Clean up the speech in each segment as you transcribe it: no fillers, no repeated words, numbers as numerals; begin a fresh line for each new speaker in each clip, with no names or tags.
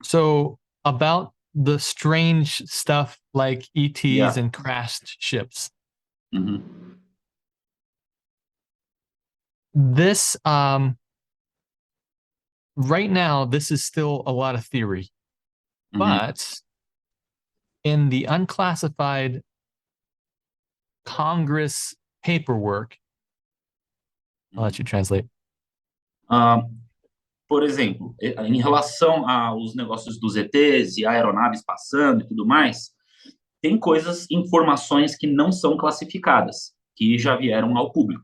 So about the strange stuff like ETs
Yeah.
and crashed ships. This right now, this is still a lot of theory, but in the unclassified Congress paperwork, I'll let you translate.
Por exemplo, em relação aos negócios dos ETs e aeronaves passando e tudo mais, tem coisas, informações que não são classificadas, que já vieram ao público.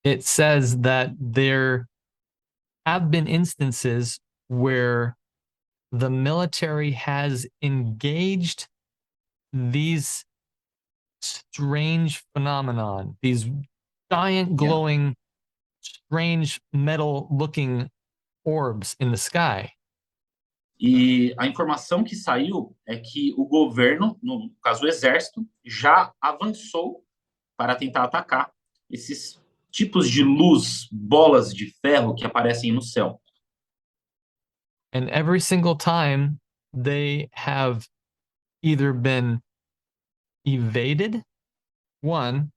It says that there have been instances where the military has engaged these strange phenomenon, these giant glowing, strange metal-looking orbs in the sky.
E a informação que saiu é que o governo, no caso o exército, já avançou para tentar atacar esses tipos de luz, bolas de ferro que aparecem no céu.
And every single time they have either been evaded, one,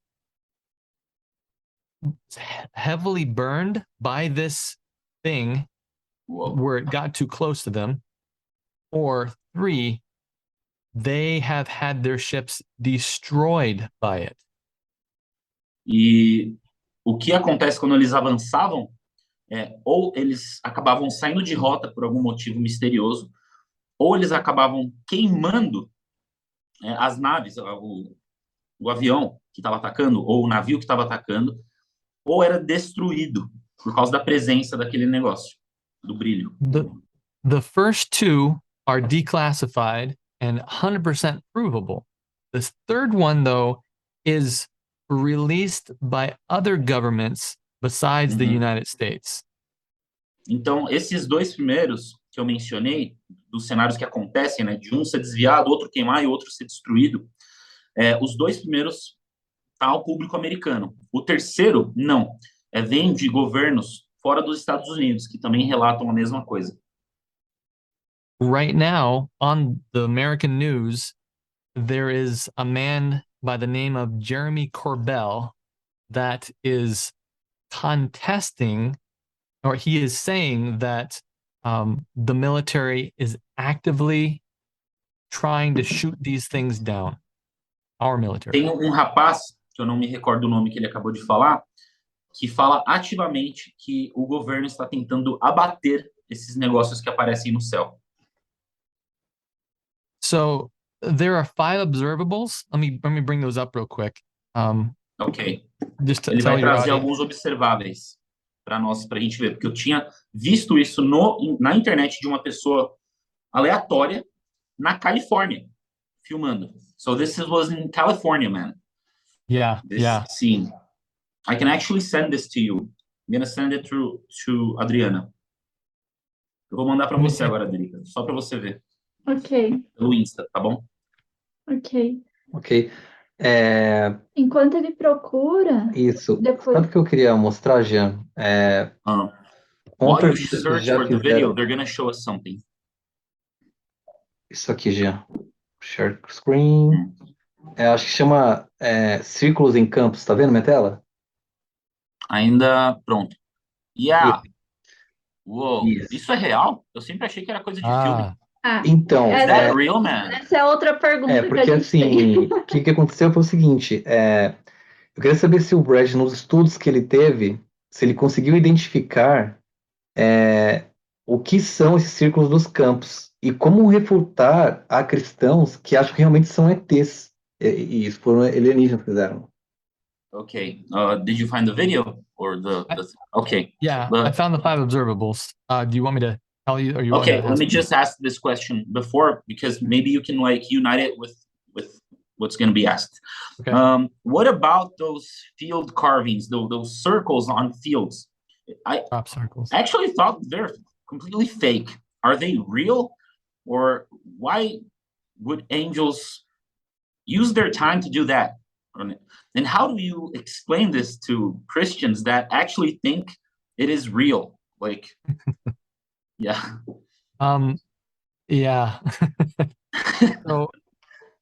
heavily burned by this thing where it got too close to them, or three, they have had their ships destroyed by it.
E o que acontece quando eles avançavam ou eles acabavam saindo de rota por algum motivo misterioso, ou eles acabavam queimando as naves, o avião que estava atacando, ou o navio que estava atacando, ou era destruído por causa da presença daquele negócio, do brilho.
The first two are declassified and 100% provable. This third one, though, is released by other governments besides the United States.
Então, esses dois primeiros que eu mencionei, dos cenários que acontecem, né, de um ser desviado, outro queimar e outro ser destruído, os dois primeiros tá ao público americano. O terceiro, não. Vem de governos fora dos Estados Unidos, que também relatam a mesma coisa.
Right now, on the American news, there is a man by the name of Jeremy Corbell that is contesting, or he is saying that the military is actively trying to shoot these things down. Our military.
Tem um rapaz, que eu não me recordo o nome que ele acabou de falar, que fala ativamente que o governo está tentando abater esses negócios que aparecem no céu.
So there are 5 observables. Let me bring those up real quick.
Ok.
Just to
Ele
tell
vai
your
trazer
audience.
alguns observáveis para nós, para a gente ver, porque eu tinha visto isso na internet de uma pessoa aleatória na Califórnia, filmando. So this was in California, man.
Yeah,
This scene. I can actually send this to you. I'm gonna send it to Adriana. Eu vou mandar para você agora, Adriana, só para você ver.
Ok.
Pelo Insta, tá bom?
Ok.
Ok.
Enquanto ele procura...
Isso.
Depois...
Sabe o que eu queria mostrar, Jean?
While you search for the video, they're gonna show us something.
Isso aqui, Jean. Share screen. Acho que chama círculos em campos. Tá vendo minha tela?
Ainda pronto. Yeah. Uou.
Isso.
Isso é real? Eu sempre achei que era coisa de filme.
Então,
Is that real, man?
Essa é outra pergunta
porque
que a gente tem.
o que aconteceu foi o seguinte, eu queria saber se o Brad, nos estudos que ele teve, se ele conseguiu identificar o que são esses círculos dos campos e como refutar a cristãos que acham que realmente são ETs, e isso foram alienígenas que fizeram.
Okay. Did you find the video or the okay?
Yeah, I found the 5 observables. Do you want me to tell you, or you
Okay,
want to
let me just ask this question before, because maybe you can like unite it with what's going to be asked.
Okay.
What about those field carvings, those circles on fields?
Crop circles.
I actually thought they're completely fake. Are they real, or why would angels use their time to do that? And how do you explain this to Christians that actually think it is real? Like, yeah.
Yeah. So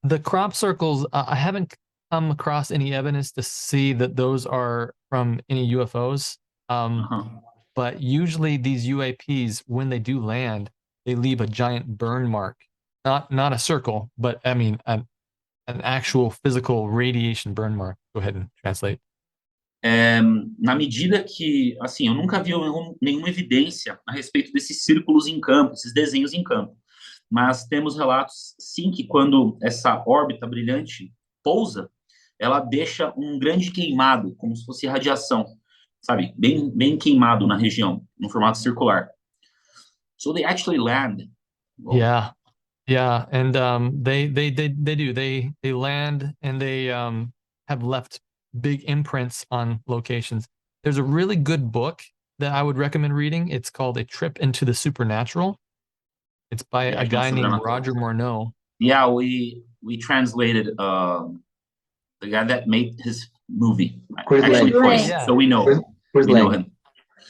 the crop circles, I haven't come across any evidence to see that those are from any UFOs.
Aham.
But usually these UAPs, when they do land, they leave a giant burn mark. Not a circle, but I mean an actual physical radiation burn mark. Go ahead and translate.
Na medida que, assim, eu nunca vi nenhuma evidência a respeito desses círculos em campo, esses desenhos em campo, mas temos relatos, sim, que quando essa órbita brilhante pousa, ela deixa um grande queimado, como se fosse radiação, sabe? Bem queimado na região, no formato circular. So they actually land. Well,
Yeah. Yeah, and they do. They land and they have left big imprints on locations. There's a really good book that I would recommend reading. It's called A Trip into the Supernatural. It's by a
Viagem ao
guy named
Sobrenatural.
Roger Morneau.
Yeah, we translated the guy that made his movie.
Chris
Actually,
Lang.
twice,
Yeah.
so we know.
Chris
We know
Lang.
him.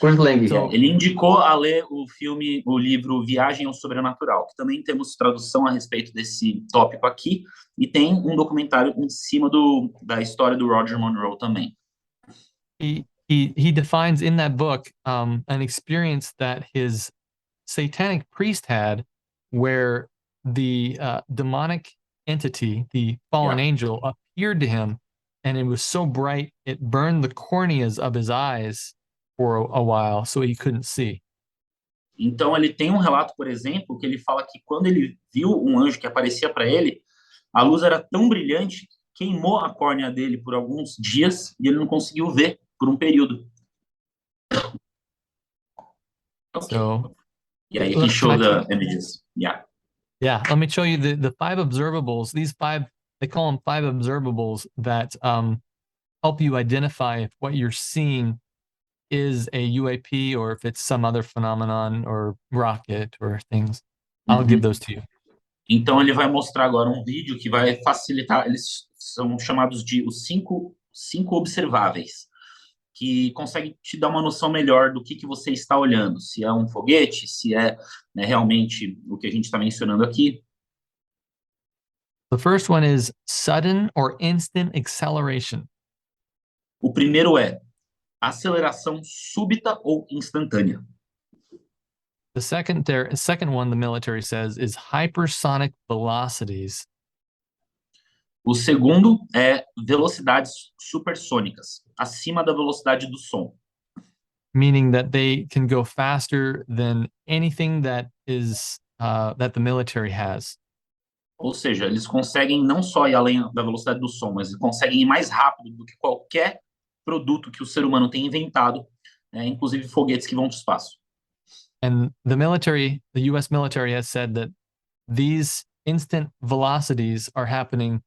Chris Lang.
So
Ele indicou a ler o livro Viagem ao Sobrenatural, que também temos tradução a respeito desse tópico aqui, e tem um documentário em cima da história do Roger Monroe também.
he defines in that book an experience that his satanic priest had, where the demonic entity, the fallen
Yeah.
angel, appeared to him, and it was so bright it burned the corneas of his eyes for a while, so he couldn't see.
Então, ele tem um relato, por exemplo, que ele fala que quando ele viu um anjo que aparecia para ele, a luz era tão brilhante que queimou a córnea dele por alguns dias e ele não conseguiu ver por um período. Okay.
So
Yeah, you can show
Can I
the
tell-
images. Yeah.
yeah, let me show you the five observables. These five, they call them five observables that help you identify if what you're seeing is a UAP or if it's some other phenomenon or rocket or things. I'll give those to you.
Então, ele vai mostrar agora um vídeo que vai facilitar. Eles são chamados de os cinco observáveis, que consegue te dar uma noção melhor do que você está olhando. Se é um foguete, se é, né, realmente o que a gente está mencionando aqui.
The first one is sudden or instant acceleration.
O primeiro é aceleração súbita ou instantânea.
The second one, the military says, is hypersonic velocities.
O segundo é velocidades supersônicas, acima da velocidade do som.
Meaning that they can go faster than anything that is that the military has.
Ou seja, eles conseguem não só ir além da velocidade do som, mas conseguem ir mais rápido do que qualquer produto que o ser humano tem inventado, né, inclusive foguetes que vão para o espaço.
And the US military has said that these instant velocities are happening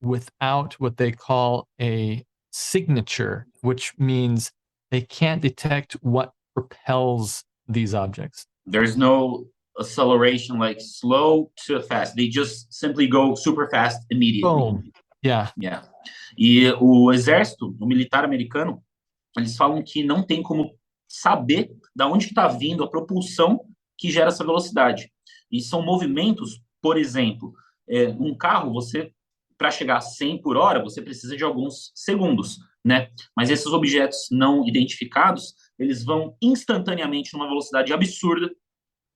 without what they call a signature, which means they can't detect what propels these objects.
There's no acceleration like slow to fast. They just simply go super fast immediately.
Boom. Yeah.
Yeah. E o exército, o militar americano, eles falam que não tem como saber da onde está vindo a propulsão que gera essa velocidade. E são movimentos, por exemplo, um carro, para chegar a 100 por hora, você precisa de alguns segundos, né? Mas esses objetos não identificados, eles vão instantaneamente numa velocidade absurda,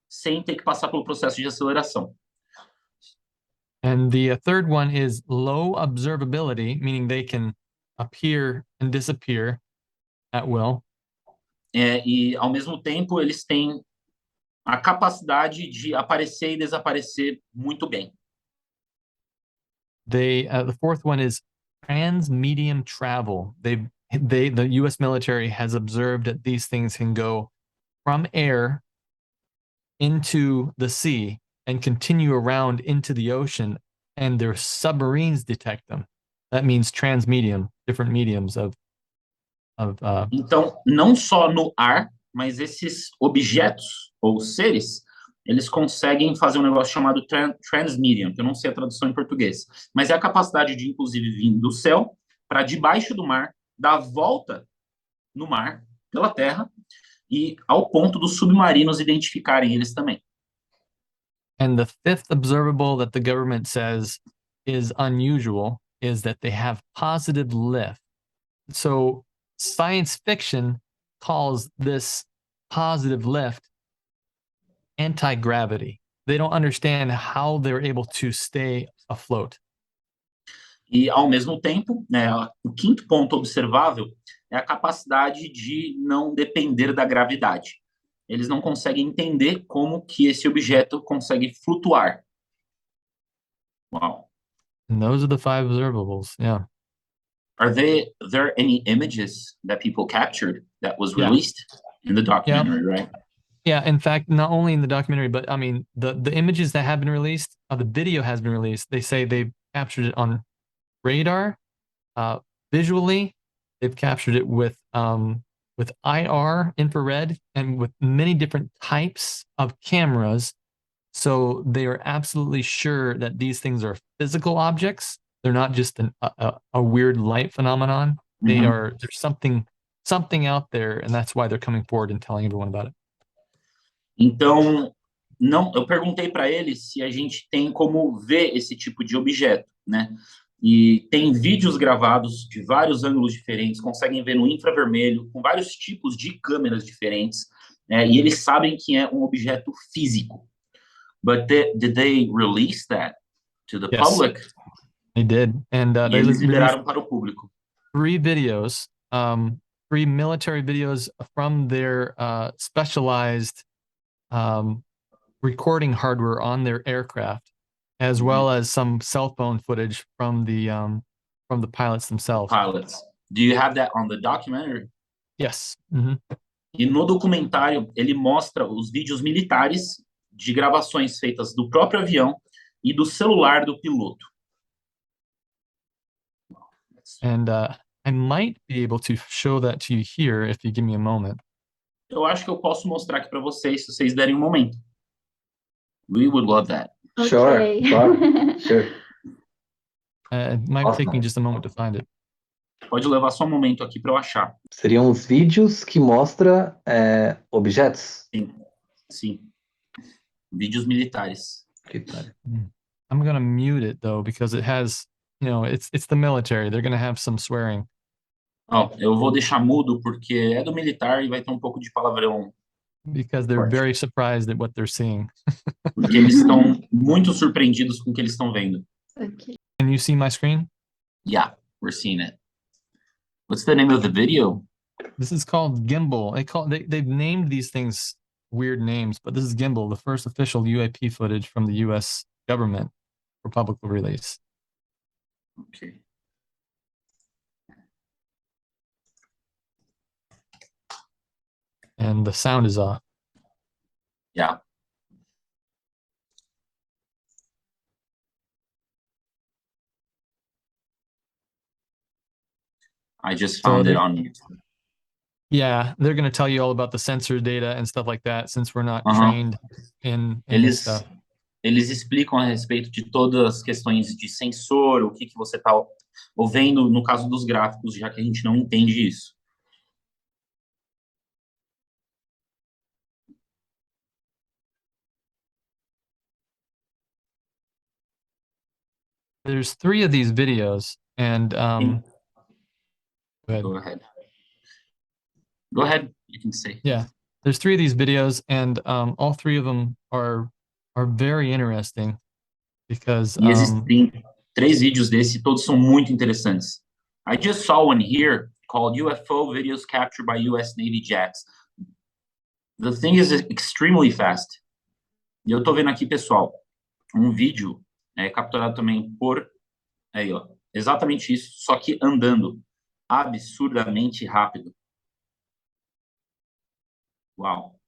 sem ter que passar pelo processo de aceleração.
And the third one is low observability, meaning they can appear and disappear at will.
E, ao mesmo tempo, eles têm a capacidade de aparecer e desaparecer muito bem.
The fourth one is transmedium travel. The U.S. military has observed that these things can go from air into the sea and continue around into the ocean, and their submarines detect them. That means transmedium, different mediums of.
Então, não só no ar, mas esses objetos ou seres, eles conseguem fazer um negócio chamado transmedium, que eu não sei a tradução em português, mas é a capacidade de, inclusive, vir do céu para debaixo do mar, dar a volta no mar, pela terra, e ao ponto dos submarinos identificarem eles também.
And the fifth observable that the government says is unusual is that they have positive lift. So science fiction calls this positive lift anti-gravity. They don't understand how they're able to stay afloat.
E, ao mesmo tempo, né, o quinto ponto observável é a capacidade de não depender da gravidade. Eles não conseguem entender como que esse objeto consegue flutuar. Wow.
And those are the five observables. Yeah.
Are there any images that people captured that was released in the documentary, right?
Yeah, in fact, not only in the documentary, but I mean, the images that have been released, the video has been released. They say they've captured it on radar, visually. They've captured it with IR, infrared, and with many different types of cameras. So they are absolutely sure that these things are physical objects. They're not just a weird light phenomenon. They are, there's something out there, and that's why they're coming forward and telling everyone about it.
Então, não, eu perguntei para eles se a gente tem como ver esse tipo de objeto, né? E tem vídeos gravados de vários ângulos diferentes, conseguem ver no infravermelho, com vários tipos de câmeras diferentes, e eles sabem que é um objeto físico. But did they release that to the public?
They did, and
E
they
eles
released
liberaram para o público.
3 videos, 3 military videos from their specialized recording hardware on their aircraft, as well as some cell phone footage from the pilots themselves.
Pilots. Do you have that on the documentary?
Yes.
E no documentário ele mostra os vídeos militares de gravações feitas do próprio avião e do celular do piloto.
And I might be able to show that to you here if you give me a moment.
Eu acho que eu posso mostrar aqui para vocês, se vocês derem um momento. We would love that.
Okay.
Sure.
It might take me just a moment to find it.
Pode levar só um momento aqui para eu achar.
Seriam os vídeos que mostram objetos?
Sim. Vídeos militares.
I'm gonna mute it though because it has, it's the military. They're gonna have some swearing.
Eu vou deixar mudo porque é do militar e vai ter um pouco de palavrão.
Because they're very surprised at what they're seeing.
Porque eles estão muito surpreendidos com o que eles estão vendo.
Okay.
Can you see my screen?
Yeah, we're seeing it. What's the name of the video?
This is called Gimbal. They've named these things weird names, but this is Gimbal, the first official UAP footage from the U.S. government for public release.
Okay.
And the sound is off.
Yeah. I just found it on YouTube.
Yeah, they're going to tell you all about the sensor data and stuff like that, since we're not trained in this stuff.
Eles explicam a respeito de todas as questões de sensor, o que você está ouvindo no caso dos gráficos, já que a gente não entende isso.
There's 3 of these videos, and
Go ahead. You can say.
Yeah, there's 3 of these videos, and all 3 of them are very interesting because
E existem 3 vídeos desse, todos são muito interessantes. I just saw one here called UFO videos captured by US Navy jets. The thing is extremely fast. E eu tô vendo aqui, pessoal, um vídeo capturado também por aí, ó, exatamente isso, só que andando absurdamente rápido. Wow.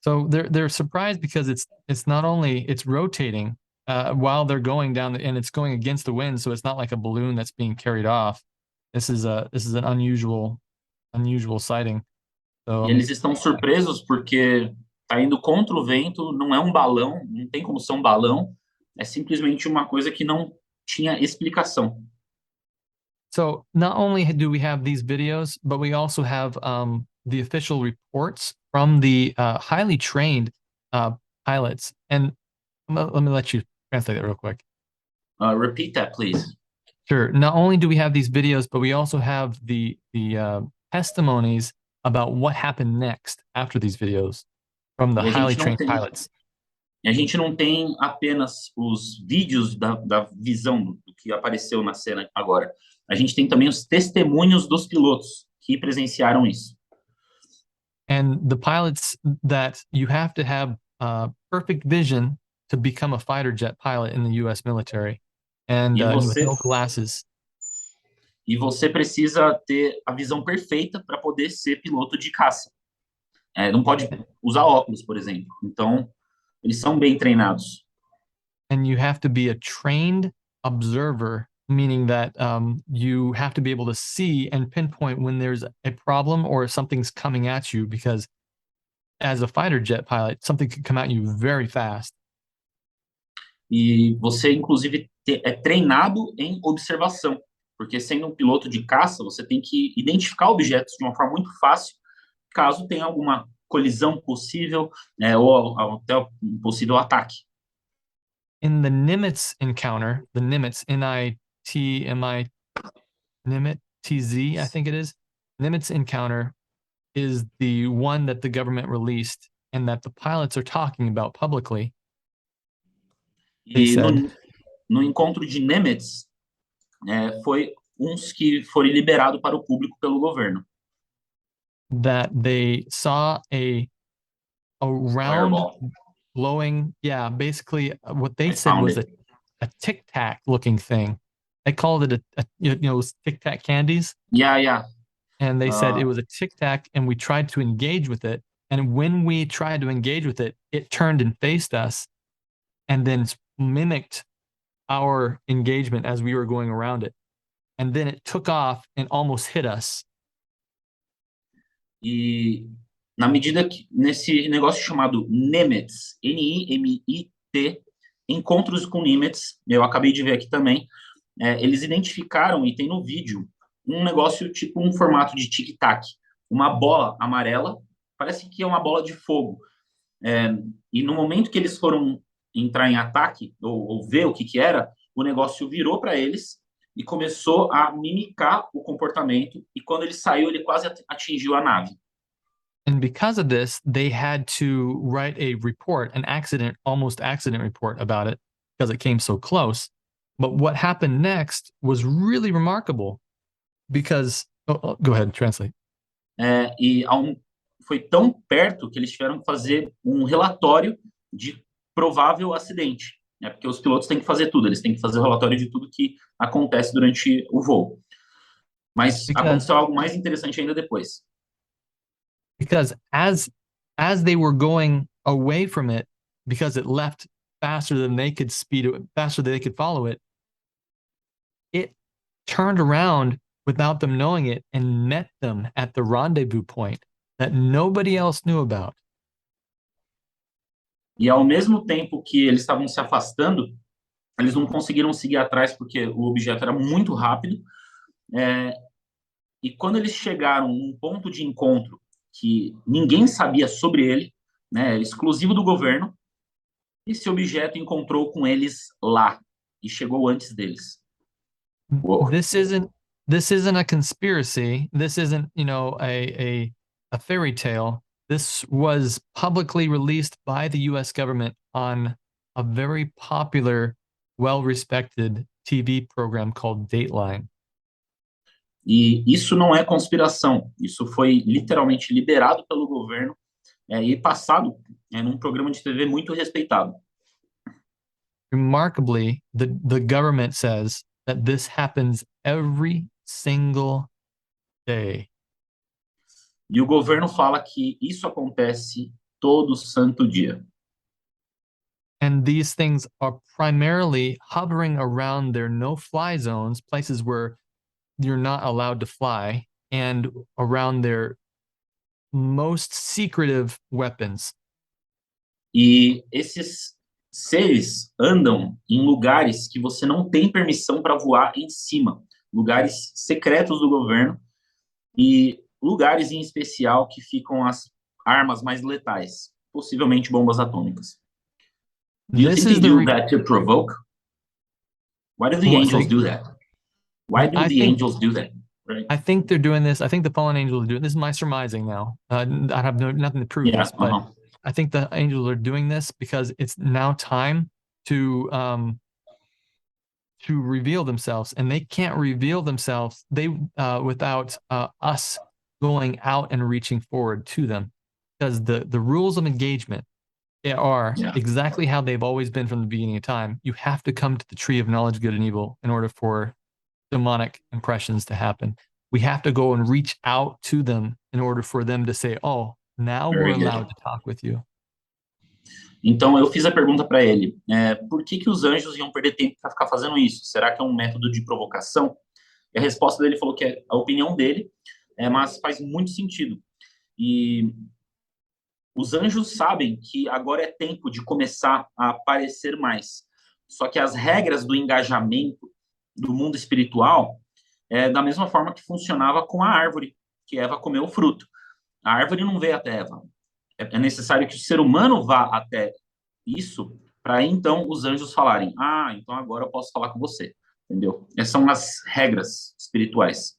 So they're surprised because it's not only it's rotating while they're going down and it's going against the wind, so it's not like a balloon that's being carried off. This is an unusual sighting. So,
e eles estão surpresos porque tá indo contra o vento, não é um balão, não tem como ser um balão, é simplesmente uma coisa que não tinha explicação.
So not only do we have these videos, but we also have the official reports from the highly trained pilots. And let me let you translate that real quick.
Repeat that, please.
Sure. Not only do we have these videos, but we also have the testimonies about what happened next after these videos from the
E a
highly
gente não
trained
tem,
pilots.
a gente não tem apenas os vídeos da visão do que apareceu na cena agora. A gente tem também os testemunhos dos pilotos que presenciaram isso.
And the pilots that you have to have perfect vision to become a fighter jet pilot in the U.S. military, and
E
with
você,
no glasses.
e você precisa ter a visão perfeita para poder ser piloto de caça. Não pode usar óculos, por exemplo. Então, eles são bem treinados.
And you have to be a trained observer, meaning that you have to be able to see and pinpoint when there's a problem or something's coming at you, because as a fighter jet pilot, something could come at you very fast.
E você, inclusive, é treinado em observação, porque sendo um piloto de caça, você tem que identificar objetos de uma forma muito fácil, caso tenha alguma colisão possível, ou até um possível ataque.
In the Nimitz encounter, the Nimitz, N-I-T-M-I, Nimitz, T-Z, I think it is. Nimitz encounter is the one that the government released and that the pilots are talking about publicly. They
E
said
no encontro de Nemetz, foi uns que foram liberados para o público pelo governo.
that they saw a round
Fireball.
glowing, basically what they
I
said
found
was
it.
a Tic Tac looking thing. They called it Tic Tac candies,
Yeah.
and they said it was a Tic Tac, and we tried to engage with it. And when we tried to engage with it, it turned and faced us, and then mimicked our engagement as we were going around it. And then it took off and almost hit us.
E na medida que, nesse negócio chamado Nemetz, N-I-M-I-T, encontros com Nimitz, eu acabei de ver aqui também, eles identificaram, e tem no vídeo, um negócio tipo um formato de tic-tac, uma bola amarela, parece que é uma bola de fogo. E no momento que eles foram entrar em ataque, ou ver o que era, o negócio virou para eles e começou a mimicar o comportamento, e quando ele saiu, ele quase atingiu a nave.
And because of this, they had to write a report, almost accident report about it, because it came so close. But what happened next was really remarkable, because go ahead, translate.
Foi tão perto que eles tiveram que fazer um relatório de provável acidente, porque os pilotos têm que fazer tudo, eles têm que fazer o relatório de tudo que acontece durante o voo. Mas aconteceu algo mais interessante ainda depois.
Because as they were going away from it, because it left faster than they could faster than they could follow it, it turned around without them knowing it and met them at the rendezvous point that nobody else knew about.
E ao mesmo tempo que eles estavam se afastando, eles não conseguiram seguir atrás porque o objeto era muito rápido. E quando eles chegaram num ponto de encontro que ninguém sabia sobre ele, exclusivo do governo, esse objeto encontrou com eles lá e chegou antes deles. Whoa.
This isn't a conspiracy. This isn't, a fairy tale. This was publicly released by the US government on a very popular, well-respected TV program called Dateline.
E isso não é conspiração. Isso foi literalmente liberado pelo governo e passado num programa de TV muito respeitado.
Remarkably, the government says that this happens every single day.
E o governo fala que isso acontece todo santo dia.
And these things are primarily hovering around their no-fly zones, places where you're not allowed to fly, and around their most secretive weapons.
E esses seres andam em lugares que você não tem permissão para voar em cima, lugares secretos do governo e lugares em especial que ficam as armas mais letais, possivelmente bombas atômicas. Do you
This
think
is
they
the
do that to provoke? Why do the
What,
angels
say-
do that? Why do
I
the
think
angels do that? Right?
I think they're doing this. I think the fallen angels are doing this. Is my surmising now. I have nothing to prove
Yeah.
this, but I think the angels are doing this because it's now time to reveal themselves, and they can't reveal themselves without us going out and reaching forward to them, because the rules of engagement are
Yeah.
exactly how they've always been from the beginning of time. You have to come to the tree of knowledge, good and evil, in order for demonic impressions to happen. We have to go and reach out to them in order for them to say, oh, now we're
Very good.
allowed to talk with you.
Então, eu fiz a pergunta para ele, por que os anjos iam perder tempo para ficar fazendo isso? Será que é um método de provocação? E a resposta dele falou que é a opinião dele, mas faz muito sentido. E os anjos sabem que agora é tempo de começar a aparecer mais. Só que as regras do engajamento do mundo espiritual é da mesma forma que funcionava com a árvore, que Eva comeu o fruto. A árvore não veio até Eva. É necessário que o ser humano vá até isso, para então os anjos falarem, então agora eu posso falar com você, entendeu? Essas são as regras espirituais.